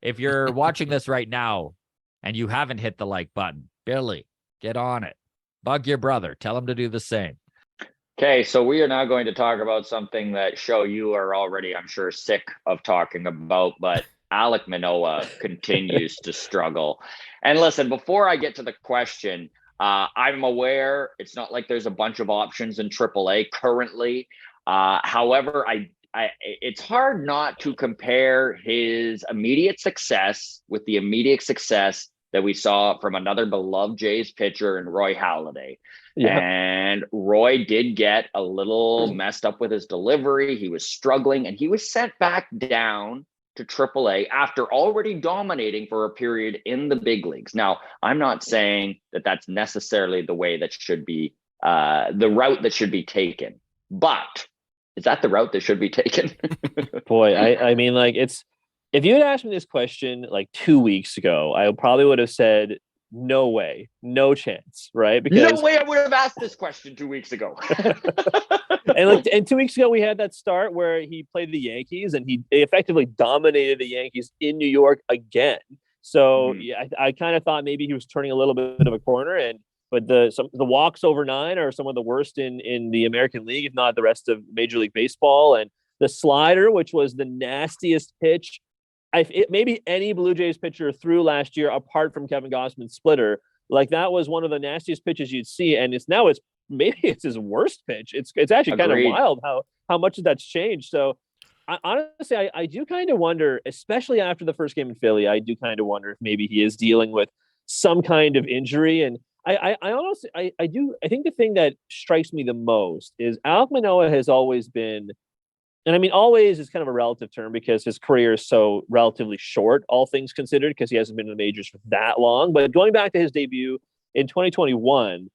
If you're watching this right now and you haven't hit the like button, Billy, get on it. Bug your brother. Tell him to do the same. Okay, so we are now going to talk about something that show you are already, I'm sure, sick of talking about, but Alek Manoah continues to struggle. And listen, before I get to the question, I'm aware it's not like there's a bunch of options in AAA currently. However, it's hard not to compare his immediate success with the immediate success that we saw from another beloved Jays pitcher in Roy Halladay. Yeah. And Roy did get a little messed up with his delivery. He was struggling, and he was sent back down to AAA after already dominating for a period in the big leagues. Now, I'm not saying that that's necessarily the way that should be the route that should be taken, but is that the route that should be taken? Boy, I mean, like, it's, if you had asked me this question like 2 weeks ago, I probably would have said, no way, no chance, right? Because no way I would have asked this question 2 weeks ago. and 2 weeks ago, we had that start where he played the Yankees and he effectively dominated the Yankees in New York again. So yeah, I kind of thought maybe he was turning a little bit of a corner, but the walks over 9 are some of the worst in the American League, if not the rest of Major League Baseball. And the slider, which was the nastiest pitch maybe any Blue Jays pitcher threw last year, apart from Kevin Gausman's splitter, like that was one of the nastiest pitches you'd see, and maybe it's his worst pitch. It's actually kind of wild how much of that's changed. So honestly, I do kind of wonder, especially after the first game in Philly, I do kind of wonder if maybe he is dealing with some kind of injury. And I honestly think the thing that strikes me the most is Alek Manoah has always been. And I mean, always is kind of a relative term because his career is so relatively short, all things considered, because he hasn't been in the majors for that long. But going back to his debut in 2021,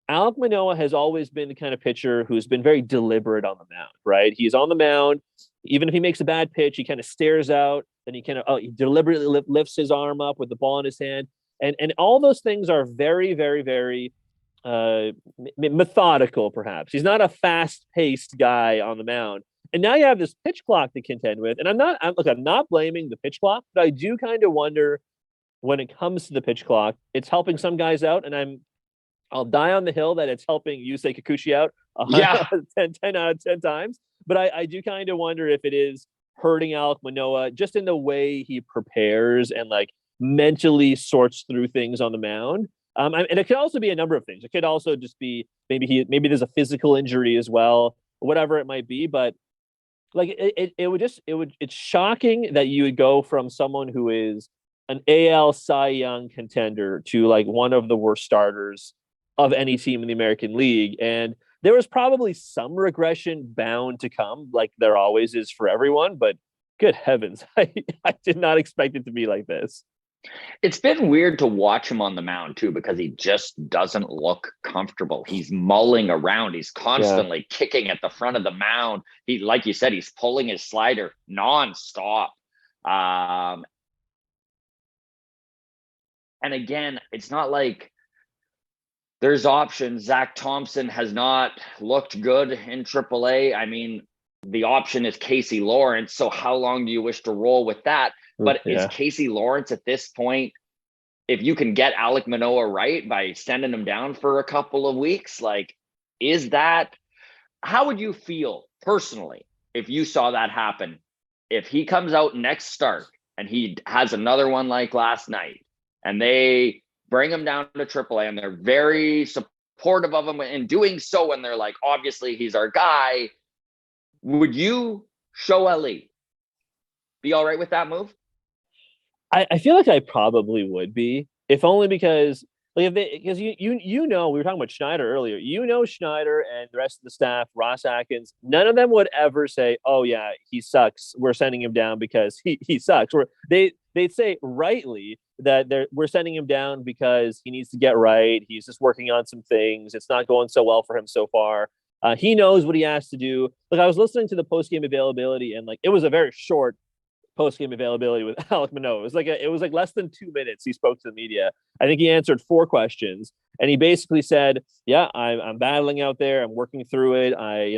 Alek Manoah has always been the kind of pitcher who's been very deliberate on the mound, right? He's on the mound. Even if he makes a bad pitch, he kind of stares out. Then he he deliberately lifts his arm up with the ball in his hand. And all those things are very, very, very methodical, perhaps. He's not a fast-paced guy on the mound. And now you have this pitch clock to contend with. And I'm not blaming the pitch clock, but I do kind of wonder when it comes to the pitch clock, it's helping some guys out. And I'll die on the hill that it's helping Yusei Kikuchi out 10 out of 10 times. But I do kind of wonder if it is hurting Alek Manoah just in the way he prepares and like mentally sorts through things on the mound. And it could also be a number of things. It could also just be maybe there's a physical injury as well, whatever it might be. But like it's shocking that you would go from someone who is an AL Cy Young contender to like one of the worst starters of any team in the American League. And there was probably some regression bound to come, like there always is for everyone, but good heavens, I did not expect it to be like this. It's been weird to watch him on the mound too, because he just doesn't look comfortable. He's mulling around. He's constantly kicking at the front of the mound. He, like you said, he's pulling his slider nonstop. And again, it's not like there's options. Zach Thompson has not looked good in AAA. I mean, the option is Casey Lawrence. So how long do you wish to roll with that? But is Casey Lawrence at this point, if you can get Alek Manoah right by sending him down for a couple of weeks, like, how would you feel personally if you saw that happen? If he comes out next start and he has another one like last night and they bring him down to AAA and they're very supportive of him in doing so, and they're like, obviously he's our guy, would you show Alli? Be all right with that move? I feel like I probably would be, if only because because you know, we were talking about Schneider earlier. You know, Schneider and the rest of the staff, Ross Atkins, none of them would ever say, "Oh yeah, he sucks. We're sending him down because he sucks." Or they'd say rightly that we're sending him down because he needs to get right. He's just working on some things. It's not going so well for him so far. He knows what he has to do. Like, I was listening to the post-game availability, and like it was a very short post-game availability with Alek Manoah. It was like less than 2 minutes he spoke to the media. I think he answered 4 questions, and he basically said, "Yeah, I'm battling out there. I'm working through it. I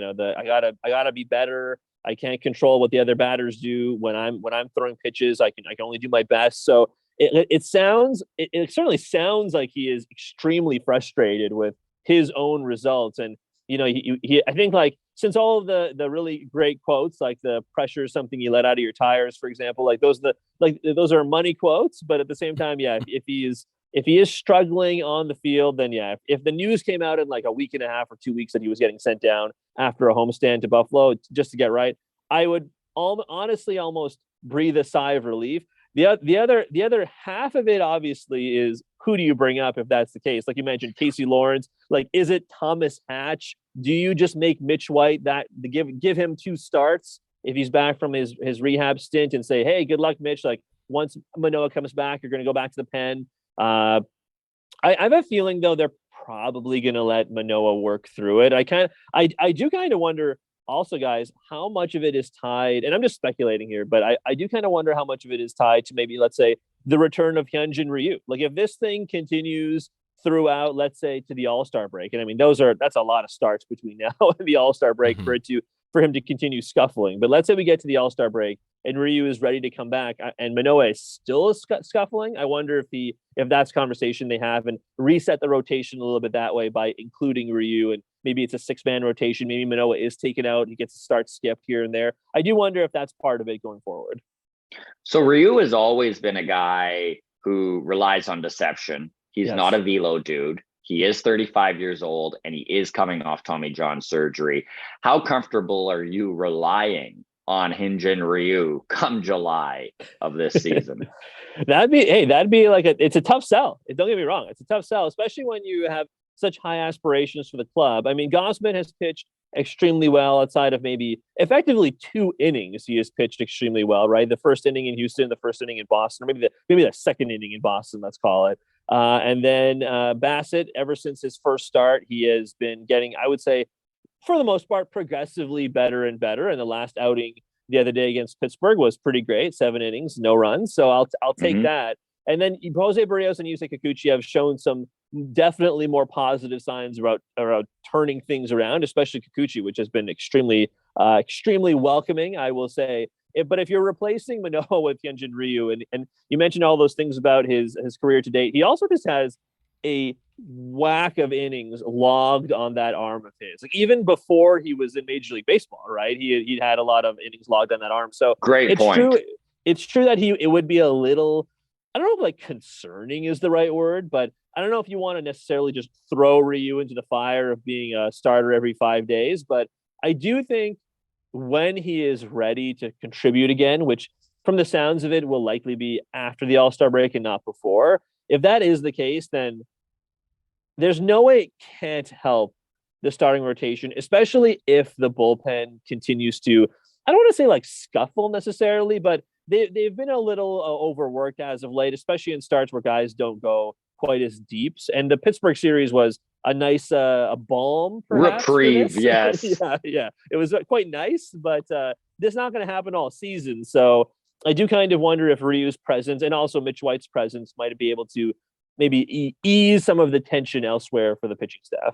gotta be better. I can't control what the other batters do when I'm throwing pitches. I can only do my best. So it certainly sounds like he is extremely frustrated with his own results. And I think, like, since all of the really great quotes, like the pressure is something you let out of your tires, for example, like those are money quotes. But at the same time, yeah, if he is struggling on the field, then yeah, if the news came out in like a week and a half or 2 weeks that he was getting sent down after a homestand to Buffalo just to get right, I would honestly almost breathe a sigh of relief. The other half of it, obviously, is who do you bring up if that's the case? Like you mentioned, Casey Lawrence. Like, is it Thomas Hatch? Do you just make Mitch White give him 2 starts if he's back from his rehab stint and say, hey, good luck, Mitch. Like, once Manoah comes back, you're going to go back to the pen. I have a feeling, though, they're probably going to let Manoah work through it. I do kind of wonder also, guys, how much of it is tied, and I'm just speculating here, but I do kind of wonder how much of it is tied to maybe, let's say, the return of Hyunjin Ryu. Like, if this thing continues throughout, let's say, to the All-Star break, and I mean, that's a lot of starts between now and the All-Star break for him to continue scuffling. But let's say we get to the All-Star break and Ryu is ready to come back and Manoah is still scuffling. I wonder if that's conversation they have and reset the rotation a little bit that way by including Ryu, and maybe it's a 6-man rotation. Maybe Manoah is taken out. He gets a start skipped here and there. I do wonder if that's part of it going forward. So Ryu has always been a guy who relies on deception. He's not a velo dude. He is 35 years old and he is coming off Tommy John surgery. How comfortable are you relying on Hyunjin Ryu come July of this season? That'd be like it's a tough sell. Don't get me wrong. It's a tough sell, especially when you have such high aspirations for the club. I mean, Gausman has pitched extremely well outside of maybe effectively 2 innings. He has pitched extremely well, right? The first inning in Houston, the first inning in Boston, or maybe the second inning in Boston, let's call it. And then Bassett, ever since his first start, he has been getting, I would say, for the most part, progressively better and better. And the last outing the other day against Pittsburgh was pretty great. 7 innings, no runs. So I'll take that. And then Jose Barrios and Yusei Kikuchi have shown some definitely more positive signs about turning things around, especially Kikuchi, which has been extremely welcoming, I will say. But if you're replacing Manoah with Hyunjin Ryu, and you mentioned all those things about his career to date, he also just has a whack of innings logged on that arm of his. Like, even before he was in Major League Baseball, right? He'd had a lot of innings logged on that arm. So great point. It's true that it would be a little, I don't know if like concerning is the right word, but I don't know if you want to necessarily just throw Ryu into the fire of being a starter every 5 days. But I do think when he is ready to contribute again, which from the sounds of it will likely be after the All-Star break and not before, if that is the case, then there's no way it can't help the starting rotation, especially if the bullpen continues to, I don't want to say like scuffle necessarily, but they've been a little overworked as of late, especially in starts where guys don't go quite as deep. And the Pittsburgh series was a nice a balm, perhaps, reprieve. Yes. yeah. It was quite nice, but this is not going to happen all season. So I do kind of wonder if Ryu's presence and also Mitch White's presence might be able to maybe ease some of the tension elsewhere for the pitching staff.